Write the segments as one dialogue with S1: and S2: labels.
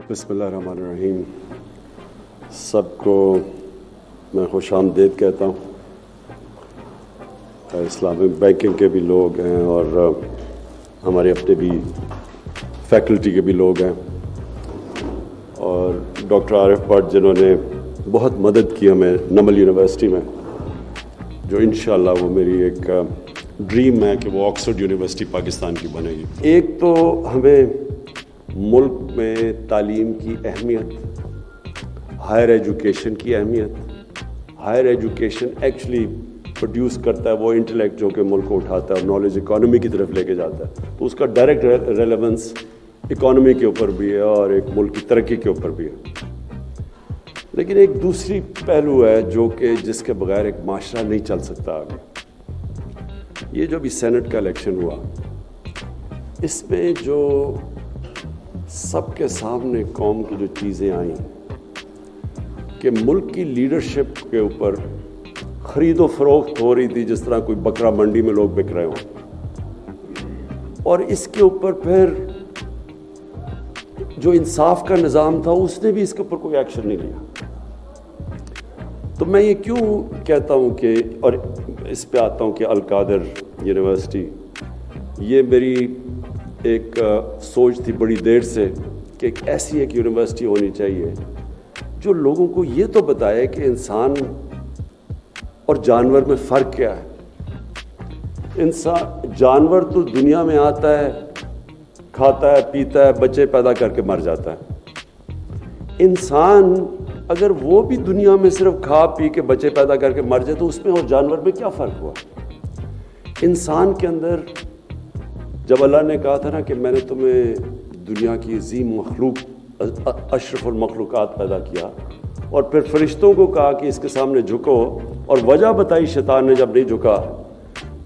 S1: بسم اللہ الرحمن الرحیم. سب کو میں خوش آمدید کہتا ہوں. اسلامک بینکنگ کے بھی لوگ ہیں اور ہمارے اپنے بھی فیکلٹی کے بھی لوگ ہیں، اور ڈاکٹر عارف بٹ جنہوں نے بہت مدد کی ہمیں نمل یونیورسٹی میں، جو انشاءاللہ وہ میری ایک ڈریم ہے کہ وہ آکسفورڈ یونیورسٹی پاکستان کی بنے گی. ایک تو ہمیں ملک میں تعلیم کی اہمیت، ہائر ایجوکیشن کی اہمیت. ہائر ایجوکیشن ایکچولی پروڈیوس کرتا ہے وہ انٹلیکٹ جو کہ ملک کو اٹھاتا ہے اور نالج اکانومی کی طرف لے کے جاتا ہے. تو اس کا ڈائریکٹ ریلیونس اکانومی کے اوپر بھی ہے اور ایک ملک کی ترقی کے اوپر بھی ہے. لیکن ایک دوسری پہلو ہے جو کہ جس کے بغیر ایک معاشرہ نہیں چل سکتا آگے. یہ جو بھی سینٹ کا الیکشن ہوا، اس میں جو سب کے سامنے قوم کی جو چیزیں آئیں کہ ملک کی لیڈرشپ کے اوپر خرید و فروخت ہو رہی تھی جس طرح کوئی بکرا منڈی میں لوگ بک رہے ہوں، اور اس کے اوپر پھر جو انصاف کا نظام تھا اس نے بھی اس کے اوپر کوئی ایکشن نہیں لیا. تو میں یہ کیوں کہتا ہوں کہ، اور اس پہ آتا ہوں کہ القادر یونیورسٹی، یہ میری ایک سوچ تھی بڑی دیر سے کہ ایک ایسی ایک یونیورسٹی ہونی چاہیے جو لوگوں کو یہ تو بتائے کہ انسان اور جانور میں فرق کیا ہے. جانور تو دنیا میں آتا ہے، کھاتا ہے، پیتا ہے، بچے پیدا کر کے مر جاتا ہے. انسان اگر وہ بھی دنیا میں صرف کھا پی کے بچے پیدا کر کے مر جائے تو اس میں اور جانور میں کیا فرق ہوا؟ انسان کے اندر جب اللہ نے کہا تھا نا کہ میں نے تمہیں دنیا کی عظیم مخلوق، اشرف المخلوقات پیدا کیا، اور پھر فرشتوں کو کہا کہ اس کے سامنے جھکو، اور وجہ بتائی شیطان نے جب نہیں جھکا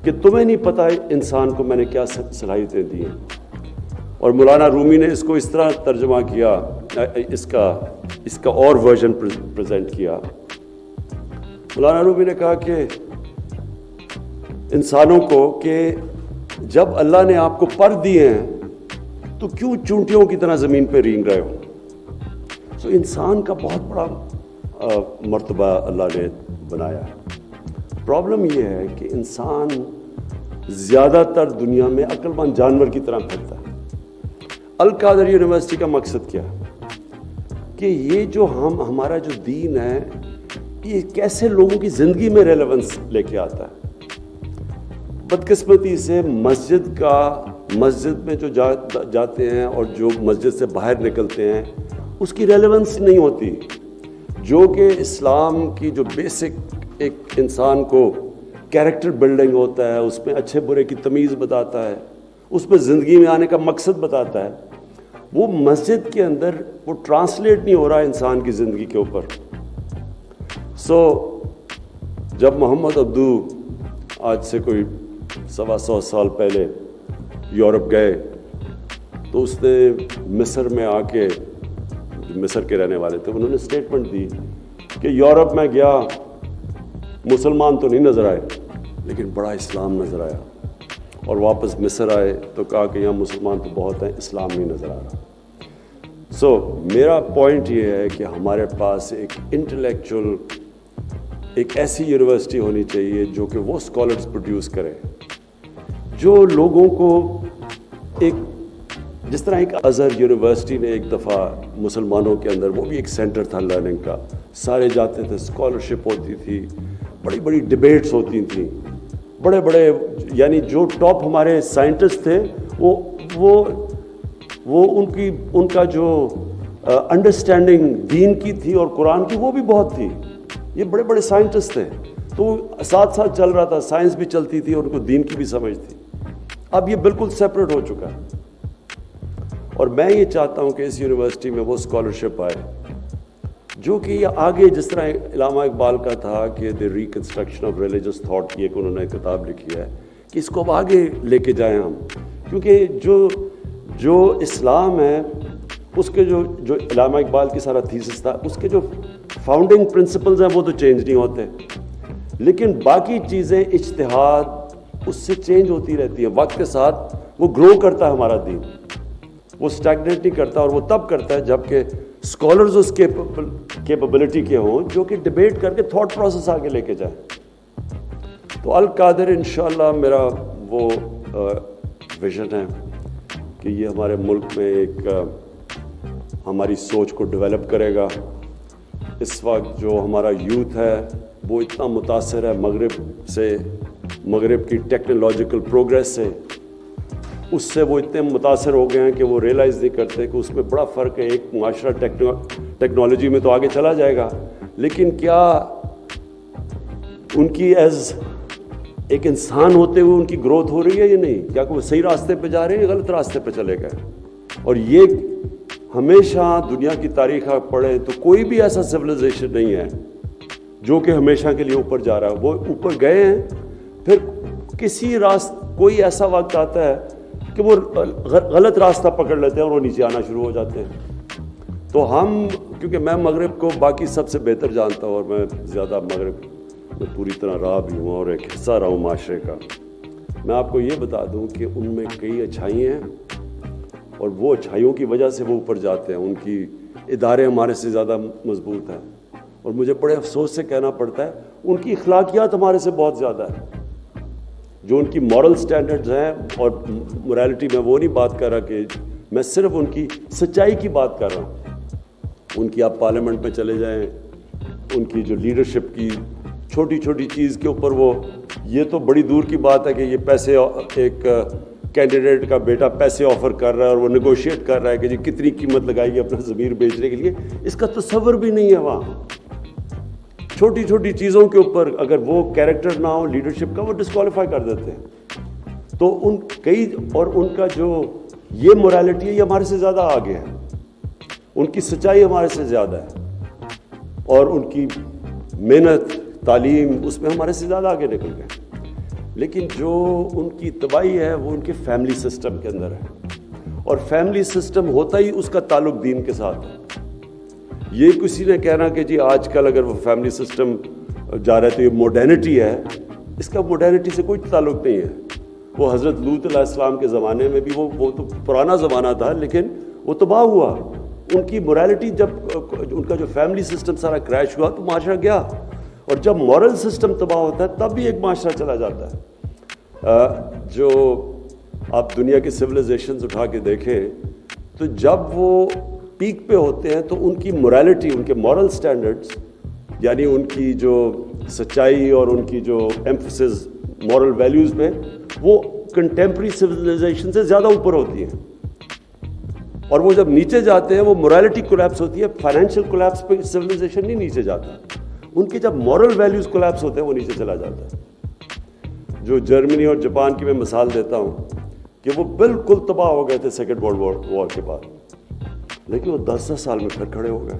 S1: کہ تمہیں نہیں پتہ انسان کو میں نے کیا صلاحیتیں دی ہیں. اور مولانا رومی نے اس کو اس طرح ترجمہ کیا، اس کا اور ورژن پریزنٹ کیا. مولانا رومی نے کہا کہ انسانوں کو کہ جب اللہ نے آپ کو پر دیے ہیں تو کیوں چونٹیوں کی طرح زمین پہ رینگ رہے ہو. سو انسان کا بہت بڑا مرتبہ اللہ نے بنایا ہے. پرابلم یہ ہے کہ انسان زیادہ تر دنیا میں عقل مند جانور کی طرح پھرتا ہے. القادر یونیورسٹی کا مقصد کیا ہے کہ یہ جو ہمارا جو دین ہے یہ کیسے لوگوں کی زندگی میں ریلیونس لے کے آتا ہے. بدقسمتی سے مسجد میں جو جاتے ہیں اور جو مسجد سے باہر نکلتے ہیں اس کی ریلیونس نہیں ہوتی، جو کہ اسلام کی جو بیسک ایک انسان کو کیریکٹر بلڈنگ ہوتا ہے، اس میں اچھے برے کی تمیز بتاتا ہے، اس میں زندگی میں آنے کا مقصد بتاتا ہے، وہ مسجد کے اندر وہ ٹرانسلیٹ نہیں ہو رہا انسان کی زندگی کے اوپر. جب محمد عبدو آج سے کوئی 125 سال پہلے یورپ گئے تو اس نے مصر میں آ کے، مصر کے رہنے والے تھے، انہوں نے اسٹیٹمنٹ دی کہ یورپ میں گیا، مسلمان تو نہیں نظر آئے لیکن بڑا اسلام نظر آیا، اور واپس مصر آئے تو کہا کہ یہاں مسلمان تو بہت ہیں، اسلام نہیں نظر آ رہا. میرا پوائنٹ یہ ہے کہ ہمارے پاس ایک انٹلیکچوئل، ایک ایسی یونیورسٹی ہونی چاہیے جو کہ وہ اسکالرز پروڈیوس کرے جو لوگوں کو ایک، جس طرح ایک ازہر یونیورسٹی نے ایک دفعہ مسلمانوں کے اندر، وہ بھی ایک سینٹر تھا لرننگ کا، سارے جاتے تھے، اسکالرشپ ہوتی تھی، بڑی بڑی ڈبیٹس ہوتی تھیں، بڑے بڑے یعنی جو ٹاپ ہمارے سائنٹسٹ تھے وہ ان کا جو انڈرسٹینڈنگ دین کی تھی اور قرآن کی وہ بھی بہت تھی. یہ بڑے بڑے سائنٹسٹ تھے تو ساتھ ساتھ چل رہا تھا، سائنس بھی چلتی تھی اور ان کو دین کی بھی سمجھ تھی. اب یہ بالکل سیپریٹ ہو چکا ہے، اور میں یہ چاہتا ہوں کہ اس یونیورسٹی میں وہ اسکالرشپ آئے جو کہ یہ آگے، جس طرح علامہ اقبال کا تھا کہ دی ریکنسٹرکشن آف ریلیجس تھاٹ کی ایک انہوں نے کتاب لکھی ہے کہ اس کو اب آگے لے کے جائیں ہم، کیونکہ جو اسلام ہے اس کے جو علامہ اقبال کی سارا تھیسس تھا، اس کے جو فاؤنڈنگ پرنسپلز ہیں وہ تو چینج نہیں ہوتے، لیکن باقی چیزیں اجتہاد اس سے چینج ہوتی رہتی ہیں، وقت کے ساتھ وہ گرو کرتا ہے ہمارا دین. وہ اسٹیگنیٹ نہیں کرتا, اور وہ تب کرتا ہے جب کہ اسکالرز اس کیپبلٹی کے ہوں جو کہ ڈبیٹ کر کے تھاٹ پروسیس آگے لے کے جائیں. تو القادر انشاءاللہ میرا وہ ویژن ہے کہ یہ ہمارے ملک میں ایک ہماری سوچ کو ڈیولپ کرے گا. اس وقت جو ہمارا یوتھ ہے وہ اتنا متاثر ہے مغرب سے, مغرب کی ٹیکنالوجیکل پروگریس سے, اس سے وہ اتنے متاثر ہو گئے ہیں کہ وہ ریئلائز نہیں کرتے کہ اس میں بڑا فرق ہے. ایک معاشرہ ٹیکنالوجی میں تو آگے چلا جائے گا, لیکن کیا ان کی ایز ایک انسان ہوتے ہوئے ان کی گروتھ ہو رہی ہے یا نہیں؟ کیا وہ صحیح راستے پہ جا رہے ہیں یا غلط راستے پہ چلے گئے؟ اور یہ ہمیشہ دنیا کی تاریخ آپ پڑھیں تو کوئی بھی ایسا سویلائزیشن نہیں ہے جو کہ ہمیشہ کے لیے اوپر جا رہا ہے. وہ اوپر گئے ہیں, پھر کسی کوئی ایسا وقت آتا ہے کہ وہ غلط راستہ پکڑ لیتے ہیں اور وہ نیچے آنا شروع ہو جاتے ہیں. تو ہم, کیونکہ میں مغرب کو باقی سب سے بہتر جانتا ہوں اور میں زیادہ مغرب میں پوری طرح رہا بھی ہوں اور ایک حصہ رہا ہوں معاشرے کا, میں آپ کو یہ بتا دوں کہ ان میں کئی اچھائی ہیں اور وہ اچھائیوں کی وجہ سے وہ اوپر جاتے ہیں. ان کی ادارے ہمارے سے زیادہ مضبوط ہیں, اور مجھے بڑے افسوس سے کہنا پڑتا ہے ان کی اخلاقیات ہمارے سے بہت زیادہ ہے. جو ان کی مورل سٹینڈرڈز ہیں, اور مورالٹی میں وہ نہیں بات کر رہا کہ میں صرف ان کی سچائی کی بات کر رہا ہوں. ان کی آپ پارلیمنٹ میں چلے جائیں, ان کی جو لیڈرشپ کی چھوٹی چھوٹی چیز کے اوپر وہ, یہ تو بڑی دور کی بات ہے کہ یہ پیسے, ایک کینڈیڈیٹ کا بیٹا پیسے آفر کر رہا ہے اور وہ نیگوشیٹ کر رہا ہے کہ جی کتنی قیمت لگائیے اپنا ضمیر بیچنے کے لیے, اس کا تصور بھی نہیں ہے وہاں. چھوٹی چھوٹی چیزوں کے اوپر اگر وہ کیریکٹر نہ ہو لیڈرشپ کا, وہ ڈسکوالیفائی کر دیتے ہیں. تو ان کئی, اور ان کا جو یہ مورالٹی ہے یہ ہمارے سے زیادہ آگے ہے, ان کی سچائی ہمارے سے زیادہ ہے, اور ان کی محنت تعلیم اس میں ہمارے سے زیادہ آگے نکل گئے. لیکن جو ان کی تباہی ہے وہ ان کے فیملی سسٹم کے اندر ہے, اور فیملی سسٹم ہوتا ہی اس کا تعلق دین کے ساتھ ہے. یہ کسی نے کہنا کہ جی آج کل اگر وہ فیملی سسٹم جا رہا ہے تو یہ ماڈرنٹی ہے, اس کا ماڈرنٹی سے کوئی تعلق نہیں ہے. وہ حضرت لوط علیہ السلام کے زمانے میں بھی وہ تو پرانا زمانہ تھا, لیکن وہ تباہ ہوا. ان کی مورالٹی, جب ان کا جو فیملی سسٹم سارا کریش ہوا تو معاشرہ گیا, اور جب مورل سسٹم تباہ ہوتا ہے تب بھی ایک معاشرہ چلا جاتا ہے. جو آپ دنیا کے سویلائزیشنز اٹھا کے دیکھیں تو جب وہ پیک پہ ہوتے ہیں تو ان کی مورالٹی, ان کے مورل سٹینڈرڈز, یعنی ان کی جو سچائی اور ان کی جو ایمفسس مورل ویلیوز پہ, وہ کنٹمپری سویلائزیشن سے زیادہ اوپر ہوتی ہیں. اور وہ جب نیچے جاتے ہیں وہ مورالٹی کولیپس ہوتی ہے. فائنینشیل کولیپس پہ سویلائزیشن نہیں نیچے جاتا, ان کے جب مورل ویلیوز کولیپس ہوتے ہیں وہ نیچے چلا جاتا ہے. جو جرمنی اور جاپان کی میں مثال دیتا ہوں کہ وہ بالکل تباہ ہو گئے تھے سیکنڈ ورلڈ وار کے بعد, لیکن وہ 10 سال میں پھر کھڑے ہو گئے.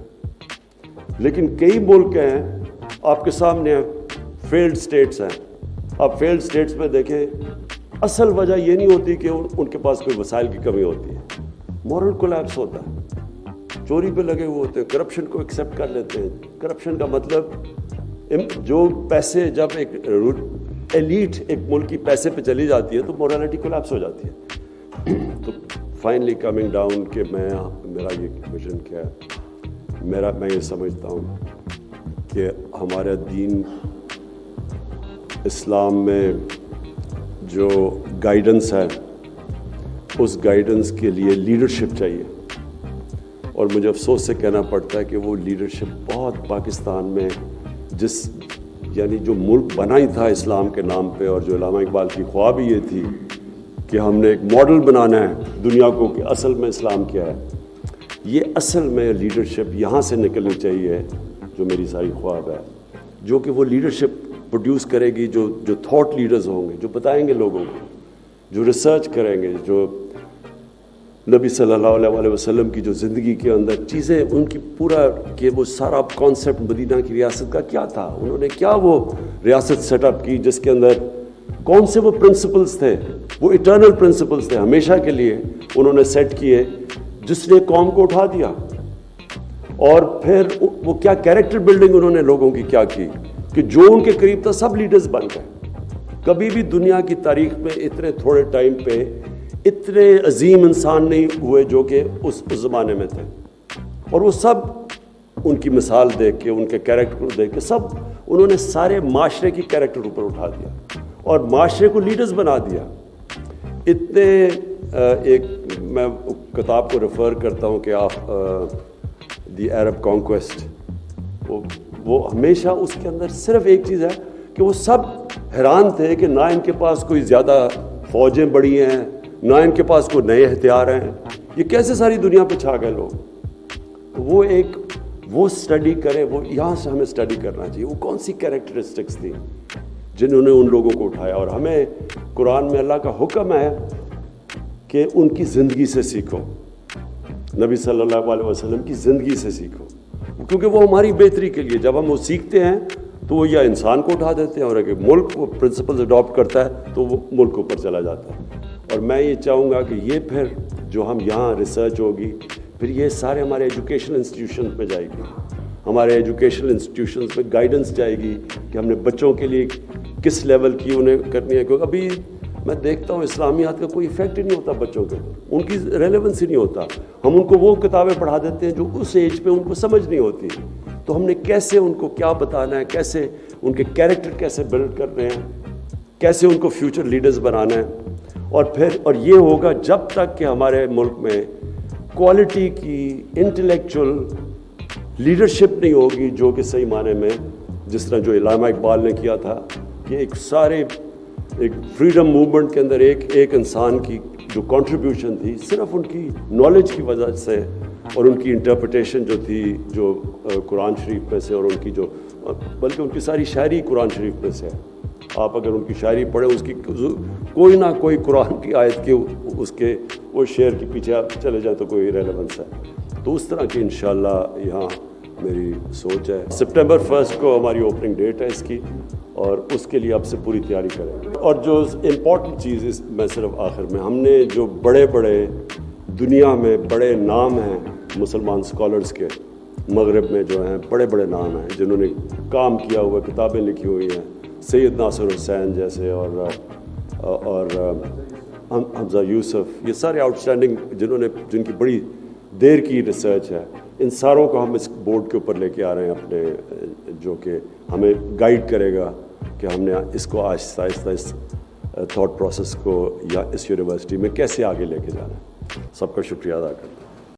S1: لیکن کئی ملک ہیں آپ کے سامنے, فیلڈ سٹیٹس ہیں, آپ فیلڈ سٹیٹس میں دیکھیں, اصل وجہ یہ نہیں ہوتی کہ ان کے پاس کوئی وسائل کی کمی ہوتی ہے, مورل کولیپس ہوتا ہے. چوری پہ لگے ہوئے ہوتے ہیں, کرپشن کو ایکسیپٹ کر لیتے ہیں. کرپشن کا مطلب جو پیسے, جب ایک ایلیٹ ایک ملک کی پیسے پہ چلی جاتی ہے تو مورالٹی کولیپس ہو جاتی ہے. تو فائنلی کمنگ ڈاؤن کہ میرا یہ ویژن کیا ہے, میں یہ سمجھتا ہوں کہ ہمارا دین اسلام میں جو گائیڈنس ہے اس گائیڈنس کے لیے لیڈرشپ چاہیے. اور مجھے افسوس سے کہنا پڑتا ہے کہ وہ لیڈرشپ بہت پاکستان میں, جس یعنی جو ملک بنا ہی تھا اسلام کے نام پہ, اور جو علامہ اقبال کی خواب یہ تھی کہ ہم نے ایک ماڈل بنانا ہے دنیا کو کہ اصل میں اسلام کیا ہے, یہ اصل میں لیڈرشپ یہاں سے نکلنی چاہیے جو میری ساری خواب ہے, جو کہ وہ لیڈرشپ پروڈیوس کرے گی جو تھاٹ لیڈرز ہوں گے, جو بتائیں گے لوگوں کو, جو ریسرچ کریں گے, جو نبی صلی اللہ علیہ وسلم کی جو زندگی کے اندر چیزیں ان کی پورا کہ وہ سارا کانسیپٹ مدینہ کی ریاست کا کیا تھا, انہوں نے کیا وہ ریاست سیٹ اپ کی جس کے اندر کون سے وہ پرنسپلز تھے, وہ ایٹرنل پرنسپلز تھے ہمیشہ کے لیے انہوں نے سیٹ کیے, جس نے قوم کو اٹھا دیا. اور پھر وہ کیا کیریکٹر بلڈنگ انہوں نے لوگوں کی کیا کی کہ جو ان کے قریب تھا سب لیڈرز بن گئے. کبھی بھی دنیا کی تاریخ میں اتنے تھوڑے ٹائم پہ اتنے عظیم انسان نہیں ہوئے جو کہ اس زمانے میں تھے، اور وہ سب ان کی مثال دیکھ کے، ان کے کیریکٹر کو دیکھ کے، سب انہوں نے سارے معاشرے کی کیریکٹر اوپر اٹھا دیا اور معاشرے کو لیڈرز بنا دیا. اتنے ایک میں کتاب کو ریفر کرتا ہوں کہ آپ دی عرب کانکویسٹ، وہ ہمیشہ اس کے اندر صرف ایک چیز ہے کہ وہ سب حیران تھے کہ نہ ان کے پاس کوئی زیادہ فوجیں بڑی ہیں، نہ ان کے پاس کوئی نئے ہتھیار ہیں، یہ کیسے ساری دنیا پہ چھا گئے لوگ. وہ اسٹڈی کرے، وہ یہاں سے ہمیں اسٹڈی کرنا چاہیے وہ کون سی کیریکٹرسٹکس تھیں جنہوں نے ان لوگوں کو اٹھایا. اور ہمیں قرآن میں اللہ کا حکم ہے کہ ان کی زندگی سے سیکھو، نبی صلی اللہ علیہ وسلم کی زندگی سے سیکھو، کیونکہ وہ ہماری بہتری کے لیے. جب ہم وہ سیکھتے ہیں تو وہ یا انسان کو اٹھا دیتے ہیں، اور اگر ملک وہ پرنسپلز اڈاپٹ کرتا ہے تو وہ ملک اوپر چلا جاتا ہے. اور میں یہ چاہوں گا کہ یہ پھر جو ہم یہاں ریسرچ ہوگی، پھر یہ سارے ہمارے ایجوکیشن انسٹیٹیوشنز میں جائے گی، ہمارے ایجوکیشنل انسٹیٹیوشنز میں گائیڈنس جائے گی کہ ہم نے بچوں کے لیے کس لیول کی انہیں کرنی ہے. کیونکہ ابھی میں دیکھتا ہوں اسلامیات کا کوئی ایفیکٹ ہی نہیں ہوتا بچوں کے اوپر، ان کی ریلیونس ہی نہیں ہوتا. ہم ان کو وہ کتابیں پڑھا دیتے ہیں جو اس ایج پہ ان کو سمجھ نہیں ہوتی. تو ہم نے کیسے ان کو کیا بتانا ہے، کیسے ان کے کیریکٹر کیسے بلڈ کرنے ہیں، کیسے ان کو فیوچر لیڈرز بنانا ہے. اور یہ ہوگا جب تک کہ ہمارے ملک میں کوالٹی کی انٹلیکچوئل لیڈرشپ نہیں ہوگی، جو کہ صحیح معنی میں جس طرح جو علامہ اقبال نے کیا تھا کہ ایک فریڈم موومنٹ کے اندر ایک انسان کی جو کنٹریبیوشن تھی صرف ان کی نالج کی وجہ سے، اور ان کی انٹرپریٹیشن جو تھی جو قرآن شریف میں سے، اور ان کی جو بلکہ ان کی ساری شاعری قرآن شریف میں سے ہے. آپ اگر ان کی شاعری پڑھیں، اس کی کوئی نہ کوئی قرآن کی آیت کے اس کے وہ شعر کے پیچھے آپ چلے جائیں تو کوئی ریلیونس ہے. تو اس طرح کی انشاءاللہ یہاں میری سوچ ہے. سپٹمبر 1 کو ہماری اوپننگ ڈیٹ ہے اس کی، اور اس کے لیے آپ سے پوری تیاری کریں. اور جو امپورٹنٹ چیز میں صرف آخر میں، ہم نے جو بڑے دنیا میں بڑے نام ہیں مسلمان اسکالرس کے، مغرب میں جو ہیں بڑے نام ہیں جنہوں نے کام کیا ہوا، کتابیں لکھی ہوئی ہیں، سید ناصر حسین جیسے اور حمزہ یوسف، یہ سارے آؤٹ اسٹینڈنگ جن کی بڑی دیر کی ریسرچ ہے. ان ساروں کو ہم اس بورڈ کے اوپر لے کے آ رہے ہیں اپنے، جو کہ ہمیں گائیڈ کرے گا کہ ہم نے اس کو آہستہ آہستہ اس تھاٹ پروسیس کو یا اس یونیورسٹی میں کیسے آگے لے کے جانا ہے. سب کا شکریہ ادا کرتا ہوں.